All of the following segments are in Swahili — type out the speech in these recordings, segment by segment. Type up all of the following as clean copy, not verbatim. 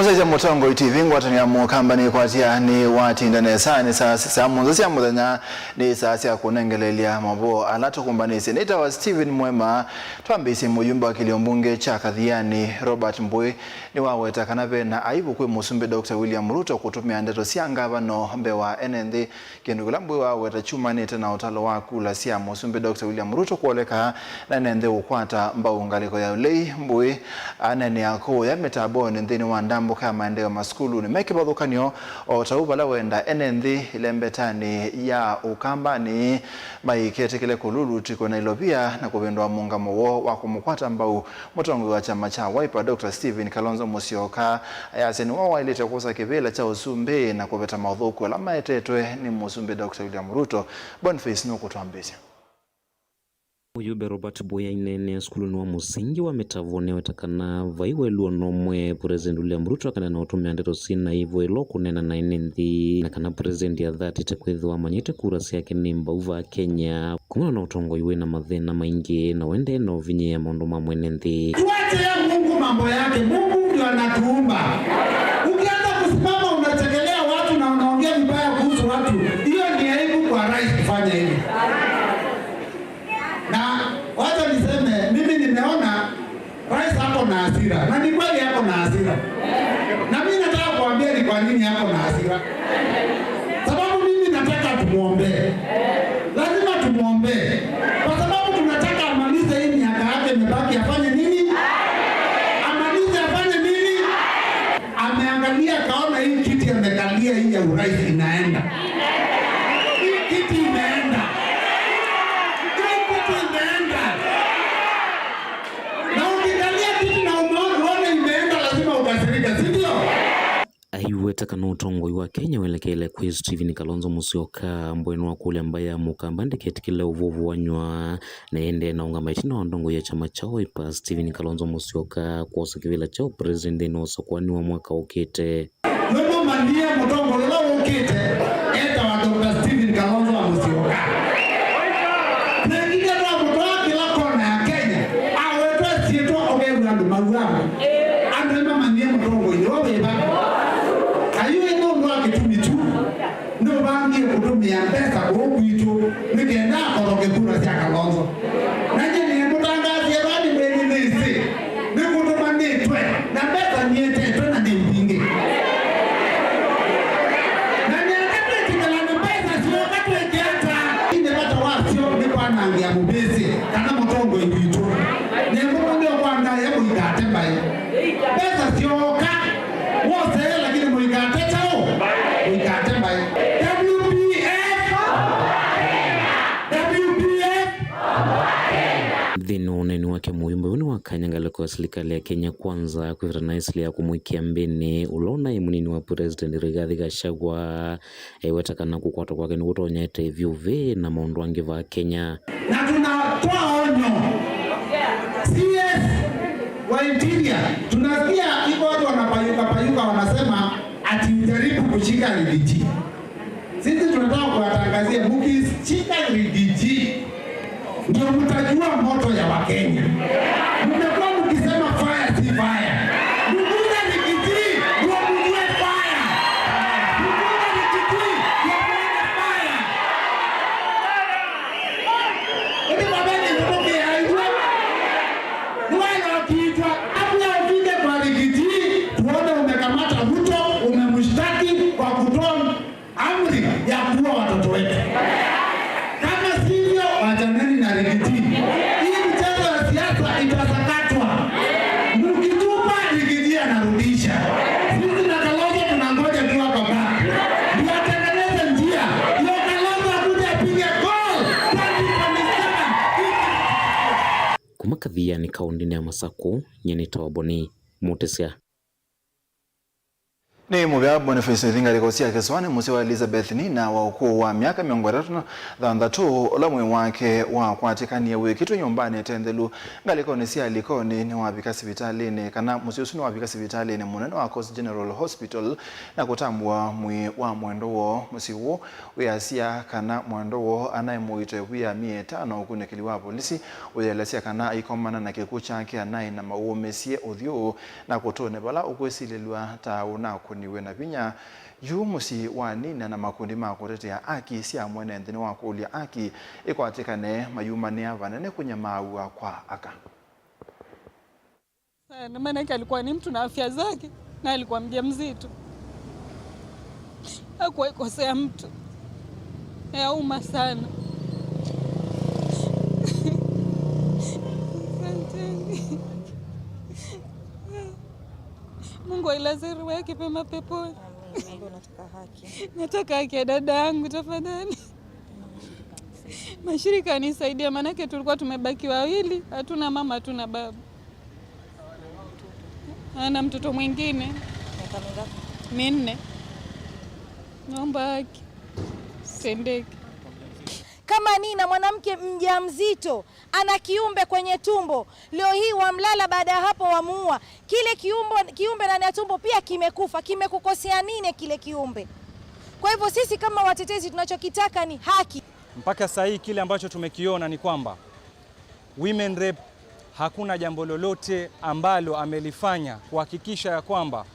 Muzeja mutongo itivi ngwatani ya mukambani kwa tia ni wati ndane saa ni saa munzo siya mudanya ni saa siya kunengelelia mabuo alato kumbanisi. Nita wa Steven Mwema tuambisi mujumba wa kiliombunge cha Kadhiani Robert Mbui ni waweta kanabe na aibu kwe musumbe Dr. William Ruto kutumia ndeto siya ngavano mbewa NND kendugula Mbui waweta chuma nita na utalo wakula siya musumbe Dr. William Ruto kuoleka na NND ukwata mba ungaliko ya ulei. Mbui anani yako ya metabo nendini wandambo kama endeo maskulu ni meki badhukanyo o taubala wenda NND ilembetani ya ukamba ni maikete kile kululu tiko Nailobia na kubendwa munga mwo wako mkwata mbao mutongo wa chama cha Wiper Dr. Stephen Kalonzo Musyoka ayaseni wawa ilete kusa kivela cha usumbe na kubeta maudhuku la maetetwe ni musumbe Dr. William Ruto. Boniface nuko tuambezi. Ujube Robert Boya inene skulu wa musingi wa metavone wetakana vaiwe luo nomwe President William Ruto kana na utumia ndeto sina hivyo ilo kunena na inendi na kana President ya dhati tekwedhi wa manyete kurasi yake nimba uva Kenya kumuna na utongo iwe na madhena maingi na wende na uvinye ya maundu mamwe inendi. Tuwache ya Mungu mambo yake, Mungu ndio anatuumba. Ukianza kusimama unategelea watu na unaongea vibaya kuhusu watu, hiyo ni aibu kwa rais kufanya hivi. Na wacha niseme mimi nimeona rais hapo na hasira. Na ni kweli hapo na hasira. Na mimi nataka kuambia ni kwa nini hapo na hasira. Sababu mimi nataka tumuombe. Lazima tumuombe. Kwa sababu tunataka amalize hii miaka yake imebaki afanye nini? Amalize afanye nini? Ameangalia kaona hii kiti amekalia hii ya urais inaenda. Hii kiti imeenda. Aiweta kana utongo wa Kenya welekele kwa Stephen Kalonzo Musyoka mbwenu wa kule ambaye mukambande ketikile uvovu wanywa na ende na ungamaitino wa ndongo ya chama cha Wiper Stephen Kalonzo Musyoka kwa sakivila chao president no sokwani wa mwaka ukete. Wewe mandia mutongo leo ukete eta wa Dr. Stephen Kalonzo Musyoka. Nengine wa mutoa kila kona ya Kenya awetwe sieto ogeru andu maruamu. Andema mandia mutongo ilo weba. Ayo ino mwa kitumi tu no bangi kutumia pesa kwa kuito nikenda koroge kura cia Kalonzo nanye ni mutangazie bani mwenye nisi nikutuma nitwe na pesa niete na ndingi na nyakati tikala na pesa sio katwe kiata ine bata wasio ni kwa nangia mubezi kana mutongo ibitu ne mutongo ndio kwa ndaya ya kuigate bai pesa sio ka wose lakini muigate chao muigate bai Dhino uneni wake muimba uni wakanyangale kwa serikali ya Kenya kwanza kwa naisli ya kumwikia mbeni ulona imunini wa President Rigathi Gachagua wetakana kukwata kwake ni kutonya ete vyuve na maundu wangiva Kenya na tunatoa onyo CS wa interior tunasikia hivyo watu wanapayuka wanasema ati ujaribu kushika Rigiji. Sisi tunataka kuwatangazia mkishika Rigiji ndio mtajua moto ya Wakenya. Mmekuwa mkisema fire si fire. Mkuza Rigiji ndio mjue fire. Mkuza Rigiji ndio mjue fire. Eti babeni mtoke haijua. Wala kiitwa kabla ufike kwa Rigiji tuone umekamata Ruto umemshtaki kwa kutoa amri ya kuua watoto wetu. Kama sivyo wachaneni na Rigiji. Hii mchezo ya siasa itasakatwa. Mkitupa Rigiji anarudisha. Sisi na Kalonzo tunangoja tu hapa baba. Ndio atengeneze njia. Ndio Kalonzo akuje apige goal. 2027. kumakadhia ni kaundini ya Masako nyeni tawaboni mutesia. Ni mubya Boniface Thinga likosia keswane musi wa Elizabeth Nina wa ukuu wa miaka 33 olamwe wake wa kwatikania wikitu nyumbani tendelu ngalikoni si alikoni ni wabika sipitalini kana musi usuni wabika sipitalini munene wa Coast General Hospital na kutambua mwi wa mwendo wo musi wo uyasia kana mwendo wo anayemuite wia 500 ukunekili wa polisi uyelesia kana ikomana na kikucha yake anaye na mauomesie udhio na kutone bala ukwesilelwa tauna niwe na vinya yumusi wa Nina na makundi makutetea aki sia mwene ndini wa kulia aki ikwatikane mayumane avanene kunyamaua kwa aka. Na maana yake alikuwa ni mtu na afya zake na alikuwa mjamzito. Hakuwa ikosea mtu. Yauma sana. Mungu ailaze roho yake pema peponi. Nataka haki. Nataka haki ya dada yangu tafadhali. Mashirika nisaidia manake tulikuwa tumebaki wawili, hatuna mama hatuna baba. Ana mtoto mwingine. Miaka mingapi? 4. Naomba haki. Sendeke. Kama Nina mwanamke mjamzito ana kiumbe kwenye tumbo, leo hii wamlala, baada ya hapo wamuua. Kile kiumbe ndani ya tumbo pia kimekufa. Kimekukosea nini kile kiumbe? Kwa hivyo sisi kama watetezi tunachokitaka ni haki. Mpaka sasa hii kile ambacho tumekiona ni kwamba women rep hakuna jambo lolote ambalo amelifanya kuhakikisha ya kwamba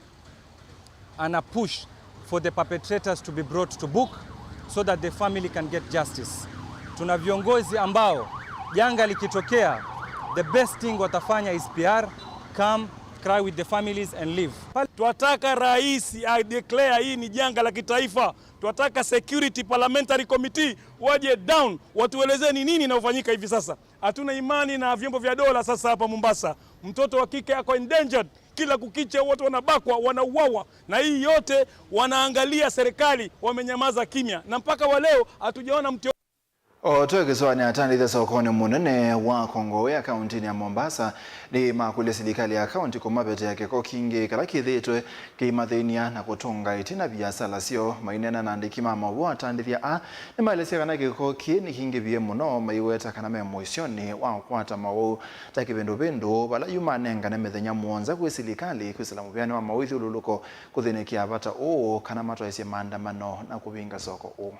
ana push for the perpetrators to be brought to book so that the family can get justice. Tuna viongozi ambao janga likitokea, the best thing watafanya is PR, come, cry with the families and leave. Tuataka rais declare hii ni janga la kitaifa. Tuataka Security Parliamentary Committee waje down, watuelezee ni nini inafanyika hivi sasa. Hatuna imani na vyombo vya dola sasa hapa Mombasa. Mtoto wa kike ako endangered, kila kukicha watu wanabakwa, wanauawa, na hii yote wanaangalia serikali wamenyamaza kimya, na mpaka wa leo hatujaona mtu. Otoekeswani atanditha sokoni munene wa Kongowea kaunti ya Mombasa ni makule serikali ya kaunti kumapete yake ko kingi kala kithitwe kimathenia na kutunga itina biasala sio mainena na ndikima mawa atandithia a ni maelesia kana kiko kini kingi bie muno maiweta kana memoisioni wa kwata mawu takibendo bala yumanenga na methenya muonza kwe serikali kwisalamu byane wa mawithi ululuko kuthinikia bata o kana matwaise maandamano na kubinga soko o.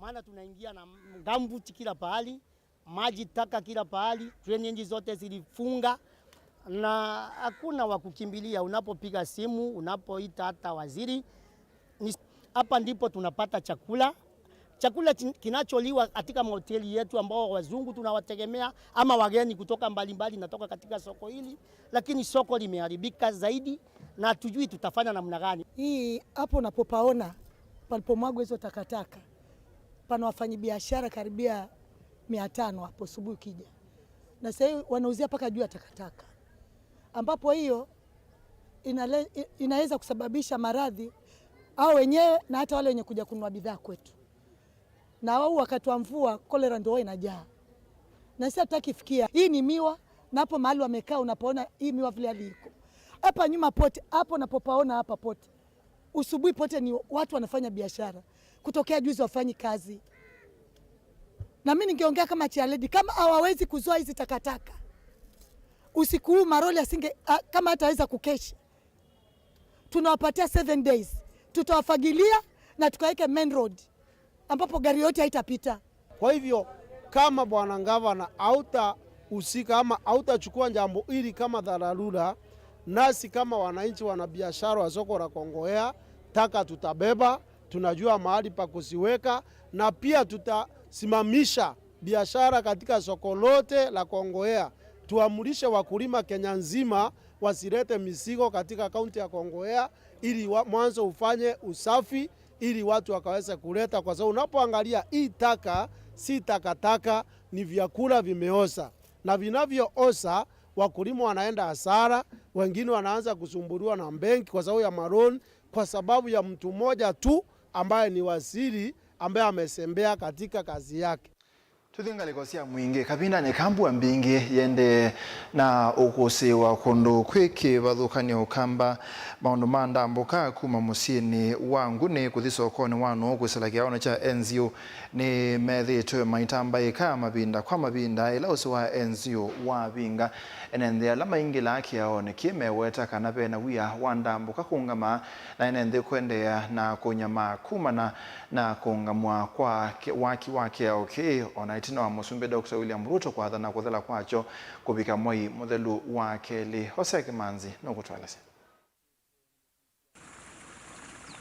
Maana tunaingia na gambuti kila pahali, maji taka kila pahali, drainage zote zilifunga na hakuna wa kukimbilia. Unapopiga simu, unapoita hata waziri, hapa ndipo tunapata chakula. Chakula kinacholiwa katika mahoteli yetu ambao wazungu tunawategemea ama wageni kutoka mbalimbali natoka katika soko hili, lakini soko limeharibika zaidi na hatujui tutafanya namna gani. Hii hapo unapopaona palipomwagwa hizo takataka, pana wafanyabiashara karibia 500 hapo asubuhi kija. Na sasa wanauzia paka juu ya takataka. Ambapo hiyo inaweza kusababisha maradhi au wenyewe na hata wale wenye kuja kununua bidhaa kwetu. Na wao wakati wa mvua kolera ndio inajaa. Na sasa tutakifikia. Hii ni miwa na hapo mahali wamekaa unapoona hii miwa vile aliko. Hapa nyuma pote, hapo unapopaona hapa pote. Usubuhi pote ni watu wanafanya biashara. Kutokea juzi wafanyi kazi. Na mimi ningeongea kama chialedi, kama hawawezi kuzoa hizi takataka, usiku huu maroli asinge kama hataweza kukesha, tunawapatia 7 days, tutawafagilia na tukaweke main road ambapo gari yote haitapita. Kwa hivyo kama bwana gavana hautahusika ama hautachukua jambo hili kama dharura, nasi kama wananchi wana biashara wa soko la Kongowea taka tutabeba, tunajua mahali pa kuziweka, na pia tutasimamisha biashara katika soko lote la Kongowea. Tuamurishe wakulima Kenya nzima wasirete mizigo katika kaunti ya Kongowea ili mwanzo ufanye usafi ili watu wakaweze kuleta, kwa sababu unapoangalia hii taka si takataka, ni vyakula vimeoza, na vinavyooza wakulima wanaenda hasara wengine wanaanza kusumbuliwa na benki kwa sababu ya maroni, kwa sababu ya mtu mmoja tu ambaye ni waziri ambaye amesembea katika kazi yake. Tuthingalikosia mwingi kabinda ni kambua mbingi yende na ukusi wa kundu kwiki vathukania ukamba maundu mandambuka kuma musini wangu ni kuthisokoni wanu kwisila kiaona cha NZU ni methitwe maitambaika mabinda kwa mabinda ila usi wa NZU wavinga enende alama ingila kiaone kimeweta kana pena wia wandambuka kungama na enende kuendea na kunyama kumana na kungamwa kwa waki okay ona itina wa musumbe Dr. William Ruto kwa dhana kuthela kwacho kubika moi muthelu wa keli Hosea Kimanzi nokutwalese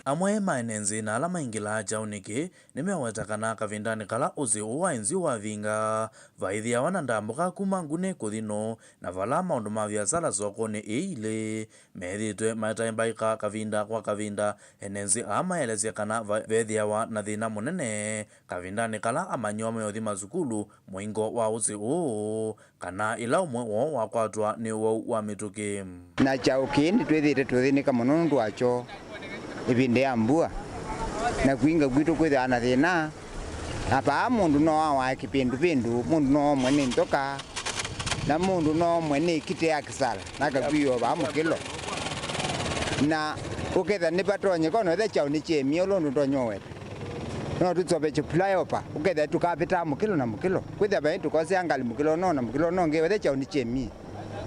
amwe mainenzi na alama ingila jauniki nimewetakana kavindani kala uzi uwa enzi wa vinga vaithia wanandambuka kuma ngune kuthino na vala maundu ma biashara sokoni ile methitwe mataimbaika kavinda kwa kavinda enenzi amaelezia kana vaithia wa na thina munene kavindani kala amanyo meothi mazukulu muingo wa uzi uu kana ila umwe wo wakwatwa ni wo wa mituki na chauki ni twithite tuthinika muno ndu wacho ibinde ambua na kuinga gwitu kwitha na thina apa mundu no wa kipindu mundu no mwene ntoka na mundu no mwene kite ya kisala na kakwiyo ba mukilo na uketha ni patonye kono the chao ni chemio londo tonyowe no tutsobe chupulayopa uketha tukapita mukilo na mukilo kwitha ba tukose angali mukilo no na mukilo no ngewe the chao ni chemio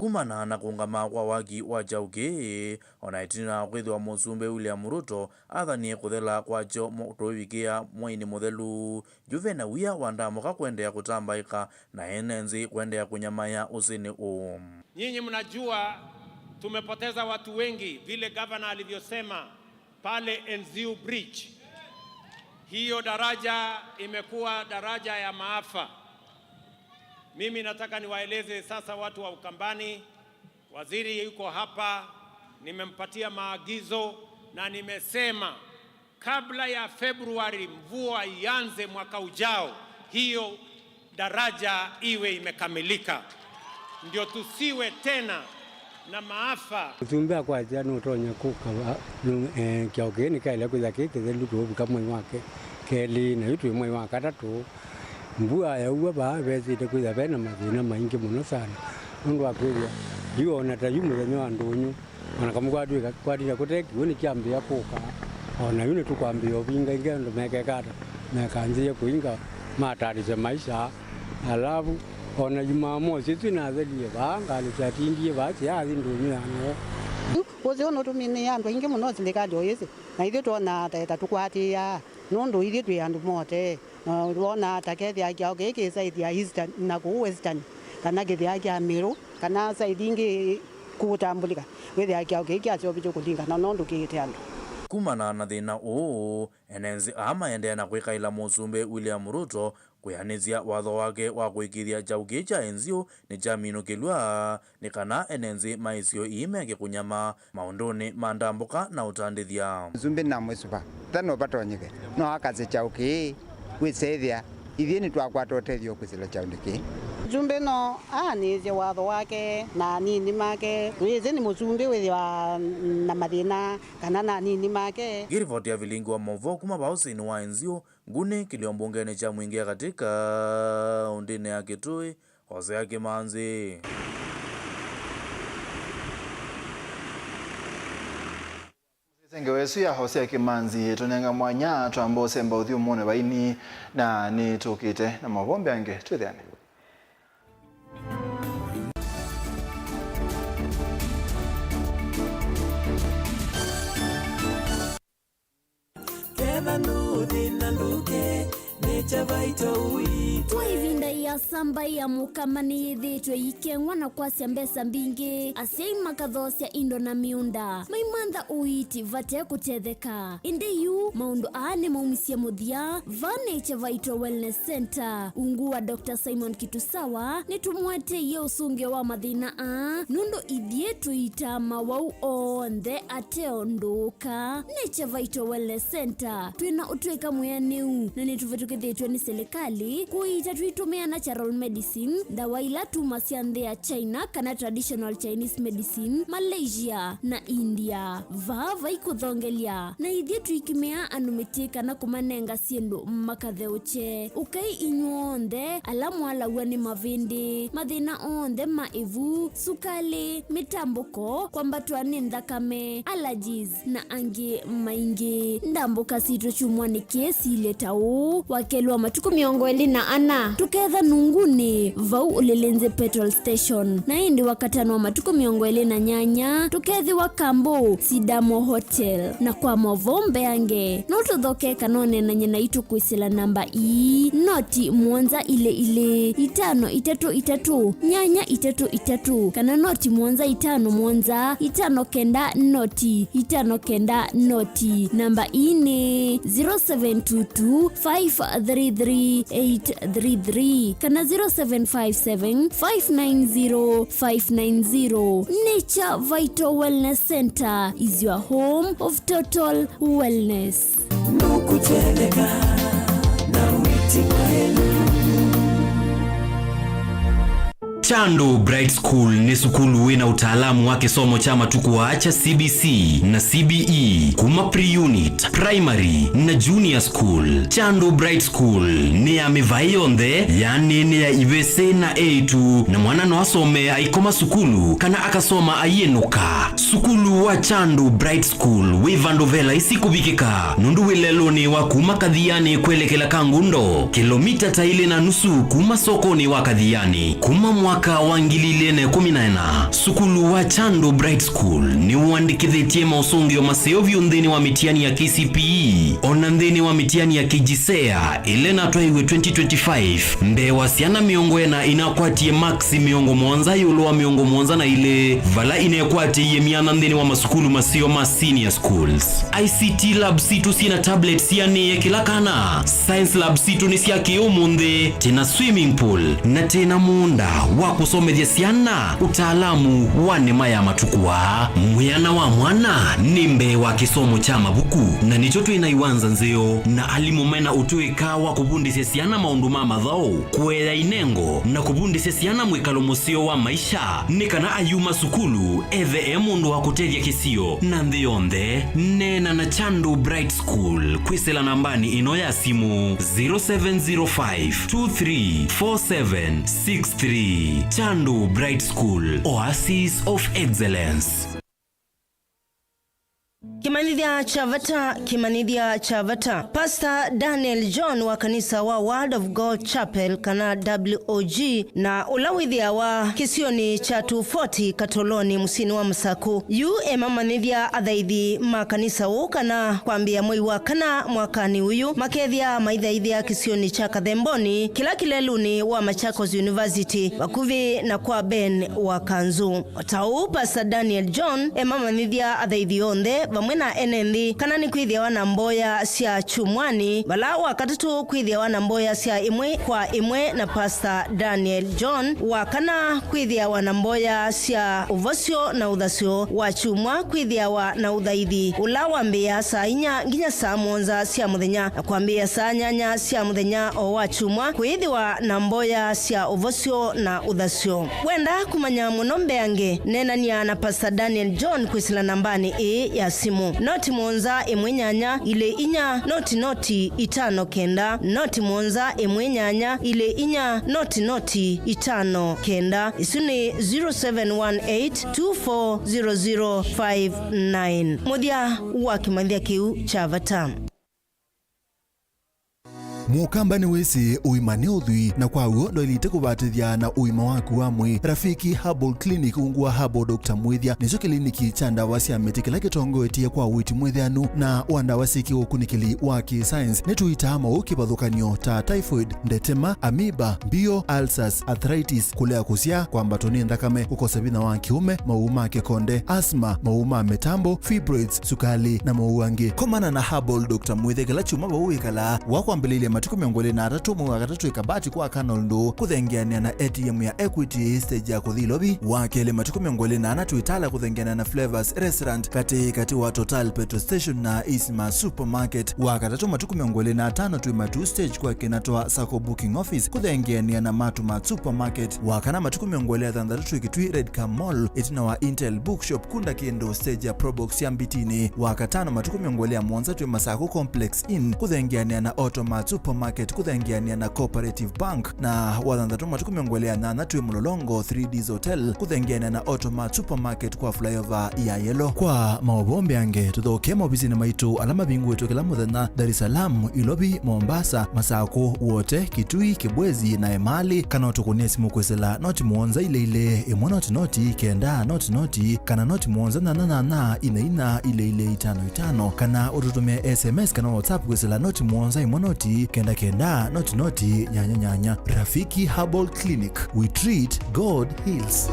kumana na kungama kwa waki wa jauke ona itina kwithwa musumbe William Ruto athanie kuthela kwacho mutowikia mwaini muthelu juvena wia wandamuka kwendea kutambaika na enenzi kwendea kunyamaya usini Nyinyi mnajua tumepoteza watu wengi vile governor alivyosema pale NZU Bridge. Hiyo daraja imekuwa daraja ya maafa. Mimi nataka niwaeleze sasa watu wa Ukambani, waziri yuko hapa, nimempatia maagizo na nimesema kabla ya Februari mvua ianze mwaka ujao, hiyo daraja iwe imekamilika. Ndio tusiwe tena na maafa. Tumbe kwa jana utonya kuka kiaugeni kaile kuzake kezeluko kama mwake keli na yutu mwe mwaka tatu mbua ya uwa ba bezi de kuza bena mazina maingi muno sana ndo akwira dio na tayumu za nyo andunyu ona kamugwadu kwadi kuteki woni kyambia poka ona yune tukwambia obinga ingendo mekekata mekanzie kuinga matarisha maisha alafu ona Jumamosi tunazalie banga alichatingie bachi ya ndunyu ano oze ono tumine yandu ingi muno zilekali oyese na ithio tona tata tukwatia nondo ithio twiandu mote rona takethia kya geke side ya eastern na ku western kana gethia kya miru kana side ingi kutambulika wethia kya geke acho bicho kulinga na nondo kite andu kumana na thina enenzi amaendea na kwikaila musumbe William Ruto kuyanizia watho wake wa kuikithia jauki cha enzio ni jaminukilwa ni kana enenzi maisio imeke kunyama maunduni mandambuka na utandithia zumbi na mwesupa tano patonyeke no akaze jauki wisethia ithini twakwata utethio kwisila jauki jumbe no anize watho wake na nini make wize ni musumbi withwa na mathina kana na nini make girivoti ya vilingi wa movo kuma bausini wa enzio nguni kiliombungene cha mwingia katika undine ya Kitui Hosea Kimanzi. Sengewesu ya Hosea Kimanzi tunenga mwanya twambose mbauthi umone baini na ni tukite na mavombe ange twithiane. Twivinda ya samba ya mukamani yithitwe ikengwa na kwasya mbesa mbingi asiai makathosya indo na miunda maimantha uiti vate kutetheka indi yu maundu aane maumisya muthia Nature Vital Wellness Center ungu wa Dr. Simon Kitusawa nitumwete usunge wa mathina nundu ithie tuitama wau onthe ateonduka Nature Vital Wellness Center twina utwika mwaniu na nituvetukithitwe ithitwe ni serikali kuita tuitumia natural medicine ndawa ila tumasianthe ya China kana traditional Chinese medicine Malaysia na India vava ikuthongelia na ithie tuikimea anumitika na kumanenga siendo makatheuche ukai inyuonde alamu alawa ni mavindi mathina onde maivu sukali mitambuko kwambatwa ni nthakame allergies na angi maingi ndambuka sito chumwa ni kesi letau wakelwa matuko 24 tuketha nunguni vau ulilenze petrol station na indi wakatano wa matuko 28 tukethi wa Kambo Sidamo Hotel na kwa Movombe yange no tuthoke kanone na nyina itu kuisila namba noti mwanza ile 533 nyanya 33 kana noti mwanza 5 mwanza 5 kenda noti 5 kenda noti namba ni 0722 533 833 kana 0757 590 590. Nature Vital Wellness Center is your home of total wellness. Chando Bright School ni sukulu wina utaalamu wake somo chama tukuacha CBC na CBE kuma pre-unit, primary na junior school. Chando Bright School ni ya mivayonde yani ni ya ivese na A2 na mwana no asome aikoma sukulu kana akasoma ayenuka. Sukulu wa Chando Bright School wivandovela isikubikika nundu wileloni wa kuma Kadhiani kwelekela Kangundo kilomita taile na nusu kuma sokoni wa Kadhiani kuma mwaka wa 2014. Sukulu wa Chando Bright School ni uandikithĩtie mausungio maseo vyundhini wa mitiani ya KCPE ona ndhini wa mitiani ya KJSEA ile na twaiwe 2025 mbe wasiana miongo ena inakwatie maxi miongo mwanza yulo wa miongo mwanza na ile vala inekwatie miana ndhini wa masukulu maseo ma senior schools. ICT lab situ sina tablets yani kila kana. Science lab situ ni siya kiumundhe tena swimming pool na tena munda wa kusomethia siana utaalamu wa nema ya matukua. Mwiana wa mwana nimbe wa kisomo cha mabuku na nicho tuinaiwanza nzeo na alimumena utuika wa kubundisya siana maundu mama thao kuela inengo na kubundisya siana mwikalo musio wa maisha nikana ayuma sukulu ethe mundu wa kutethia kisio na nthionde nena na Chando Bright School kwisela nambani ino ya simu 0705 234763. Chando Bright School, Oasis of Excellence. Kimanithia Chavata. Pastor Daniel John wa kanisa wa Word of God Chapel kana WOG na ulawithia wa kisioni cha 240 Katoloni musini wa Msaku yu emamanithia athaithi makanisa ukana kwambia mwei wa kana mwakani uyu makethia maithaithia kisioni cha Kathemboni kila kileluni wa Machakos University wakuvi na kwa Ben wa Kanzu. Tau Pastor Daniel John emamanithia athaithi onde vamwe na enendi kana ni kwithia wana mboya sia chumwani bala wakatatu kwithia wana mboya sia imwe kwa imwe na Pastor Daniel John wakana kwithia wana mboya sia uvosio na uthasio wa chumwa kwithia wa na uthaithi ula wambia saa inya nginya saa monza sia muthenya na kwambia saa nyanya sia muthenya o wa chumwa kwithiwa na mboya sia uvosio na uthasio. Wenda kumanya muno mbeange nenania na Pastor Daniel John kwisila nambani ya simu noti monza emwenyanya ile inya noti 5 kenda noti monza emwenyanya ile inya noti 5 kenda isuni 0718240059 mudia wa Kimanthia kiu Chavata. Mukambani wese uimane uthui na kwa uo ndoilite kubatithia na uima waku wa mwi. Rafiki Herbal Clinic ungua Herbal Dr. Mwithia nicho kliniki cha ndawa cia miti kila kitongoetie kwa witi mwithianu na wandawa siki ukunikili wa ki-science nituita maukipathukanio ta typhoid, ndetema, amoeba, bio, ulcers, arthritis, kulea kusia, kwambatoni nthakame, kukosa bina wa kiume, mauma kikonde, asthma, mauma metambo, fibroids, sukali na mauangi. Komana na Herbal Dr. Mwithia kila chuma wawikala wakwambililia matuku miongole na atatu mwa gatatu ikabati kwa kanoldo kuthengeania na ATM ya Equity stage ya kuthilobi wakele matuku miongole na anatu itala kuthengeania na Flavors Restaurant kati wa Total Petrol Station na Isma Supermarket wakatatu matuku miongole na atano tuimatu stage kwa kinatoa Sako Booking Office kuthengeania na Matuma Supermarket wakana matuku miongole thandatu ikitui Red Cam Mall itina wa Intel Bookshop kunda kiendo stage ya Probox ya Mbitini wakatano matuku miongole ya Mwanza tuima Sako Complex Inn kuthengeania na Automat Supermarket kuthengeania na Cooperative Bank na wathandatu matuku miongole ya nana tuima Mlolongo 3Ds Hotel kuthengeania na Automat Supermarket kwa flyover ya Yellow kwa maobombe ange tuthoke mobisini maitu alama bingu wetu kila muthenya Dar es Salaam, Ilobi, Mombasa, Masako wote Kitui, Kibwezi na Emali kana utukunia simu kwesela noti muonza ile imwe noti kenda noti kana noti muonza na ina ile 55 kana ututumia SMS kana WhatsApp kwesela noti muonza imwe noti kenda noti nyanya. Rafiki Herbal Clinic, we treat, God heals.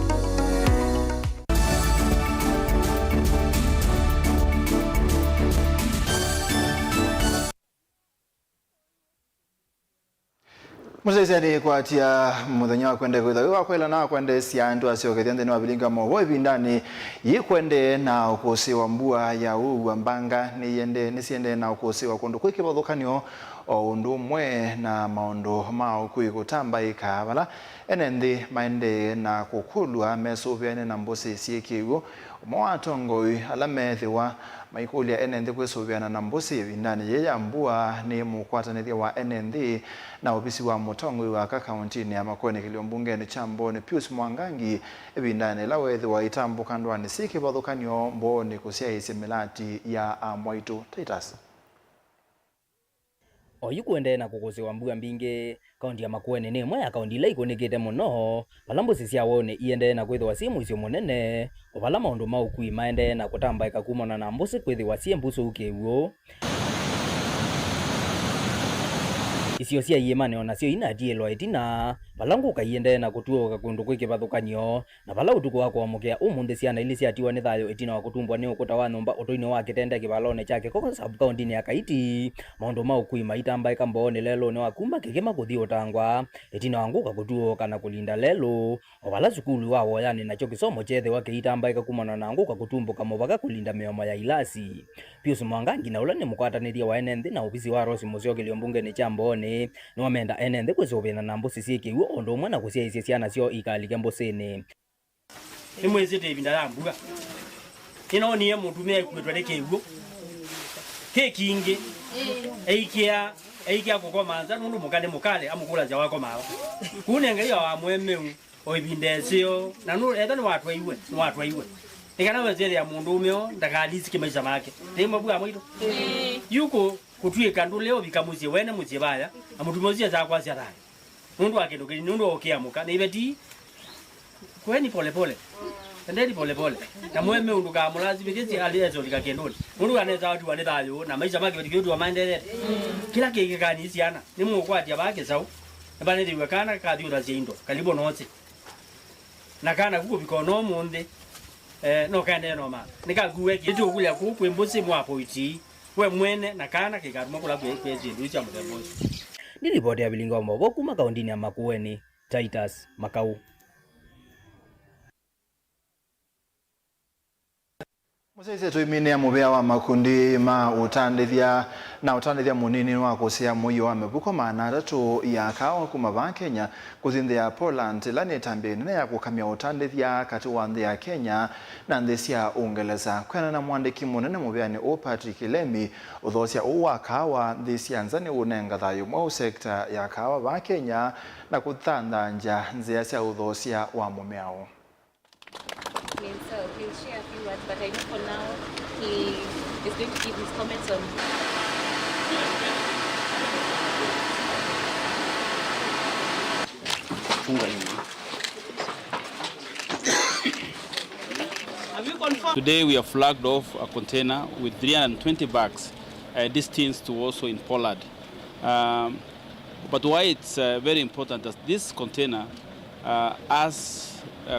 Musezeni kwa tia muthenya wa kwende kwitha wa kwela na kwende siandu asiokethende ni wabilinga mo ibindani yikwende na ukosi wa mbua ya uwa mbanga ni siende na ukosi wa kundu kwikibothukanio o undu mwe na maundu mao kuigutamba ikabala enendi maende na kukulwa mesuviane na mbusi siekiwo mwatongoi alamethiwa maikulia enendi kwesuviana na mbusi ibindani yeya mbua ni mukwatanithia wa enendi na ofisi wa mutongoi wa kaunti ya Makueni Kiliombungeni Chamboni Pius Mwangangi ibindani lawethi wa itambu kandwani sikibothukanio mboni kusia isimilati ya Mwaitu Titus oyukwende na kukosewa mbuga mbinge kaunti ya Makueni ni mwe akaunti ile ikonikite muno balambusi cia wone iende na kwithwa simu icio munene obala maundu mau kuimaende na kutambaika kumona na mbusi kwithwa cie mbusu ukiuo icio cia yemane onacio inatielwa itina balangu kaiende na kutuoka kundu kwikibathukanio na bala utuku wa kwamukea umunthi ciana ili ciatiwa ni thayo itina wa kutumbwa ni ukuta wa nyumba utoini wa kitende kibalone chake koko sub county ni akaiti maundu mau kuima itambaika mbone lelo ni wakuma kigema kuthi utangwa itina wanguka kutuoka na kulinda lelo obala sukulu wao yani nacho kisomo chethe wake itambaika kumana na anguka kutumbuka mubaka kulinda meoma ya ilasi Pius Mwangangi na ula ni mukwatanithia wa enendi na ofisi wa Rosi Musio Kiliombungeni Chamboni ni wamenda enendi kwesovena na mbusi sikiwo ondo mwana kusia isi ciana cio ikalike mbusini ni mwezi ibinda ya mbuga ino ni mutumia kwetwa lekewo kekingi eikia kukomanza nundu mukale amukula ja wako mawa kunengelia wa mwemeu oibindesio na nuru etho ni watu aiwe ikana wezele ya mundu umeo ndakalisi kimaisha make timo bwa mwito yuko kutwika ndu leo bikamuzie wene muzie baya amutumozia za kwa cia thani nundu akindukiri nundu okiamuka na ibeti kweni pole endeli pole na mweme undu ka mulazi bikiti aliyezo likakendoni nundu aneza watu wale thayo na maisha make bitikitu wa maendeleo kila kike kanisiana ni mukwati abake sawa bane ndiwe kana kathi urazie indo kalibo note na kana kuko bikono munde no kande no ma nikaguwe kitu kulia kuku mbusi mwapo iti we mwene na kana kikaruma kula kwezi nducha mtembozi nilipoti ya bilingo mbogo kuma kaundini ya Makueni Titus Makau Musese tuimine mubea wa makundi ma utandithia munini wa kusia muyo wa mebuko maana tatu ya kawa kuma ba Kenya kuthinde ya Poland lani tambeni na ya kukamia utandithia kati wa nthi ya Kenya na nthi cia Uingereza kwena na mwandiki munene mubea ni Patrick Lemi uthosia uwa kawa nthi cia nzani unenga thayo mwa sekta ya kawa ba Kenya na kuthanda nja nzia cia uthosia wa mumeao. So he'll share a few words, but I know for now he is going to give his comments on. Today we have flagged off a container with 320 bags destined to also in Poland. But why it's very important is this container has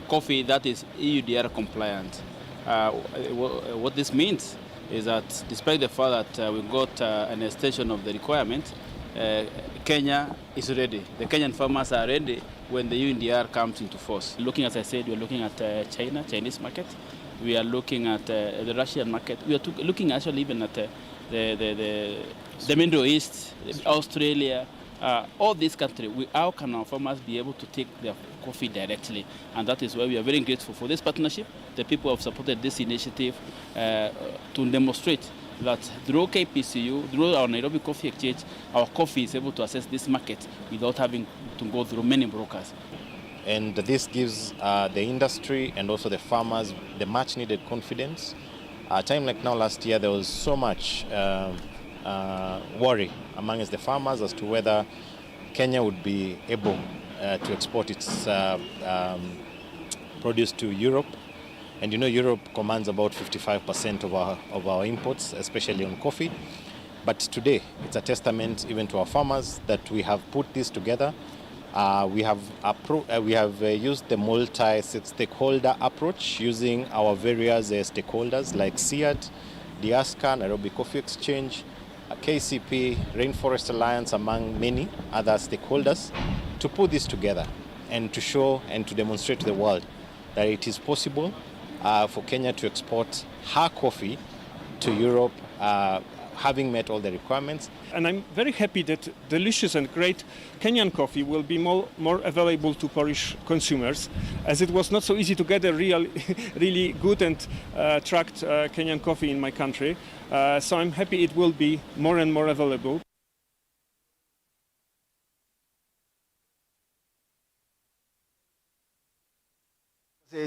coffee that is EUDR compliant. What this means is that despite the fact that we got an extension of the requirement, Kenya is ready. The Kenyan farmers are ready when the UNDR comes into force. Looking, as I said, we are looking at Chinese market. We are looking at the Russian market. We are looking actually even at the Middle East, Australia, all these countries. How can our farmers be able to take their coffee directly? And that is why we are very grateful for this partnership. The people have supported this initiative to demonstrate that through KPCU, through our Nairobi Coffee Exchange, our coffee is able to access this market without having to go through many brokers. And this gives the industry and also the farmers the much needed confidence. A time like now last year, there was so much worry amongst the farmers as to whether Kenya would be able to export its produce to Europe. And you know, Europe commands about 55% of our imports, especially on coffee. But today, it's a testament even to our farmers that we have put this together. We have used the multi-stakeholder approach, using our various stakeholders like SIAT, DIASCA, Nairobi Coffee Exchange, KCP, Rainforest Alliance, among many other stakeholders, to put this together and to show and to demonstrate to the world that it is possible for Kenya to export her coffee to Europe, having met all the requirements. And I'm very happy that delicious and great Kenyan coffee will be more available to Polish consumers, as it was not so easy to get a really good and tracked Kenyan coffee in my country. So I'm happy it will be more and more available.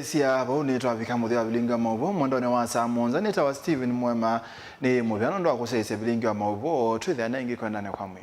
Sia bauni twabika muthia bilinga maubo mwandone wa Samonza nita wa Steven Mwema ni mubyano ndo akusese bilinga maubo twithana ingi kwenda ne kwamwe.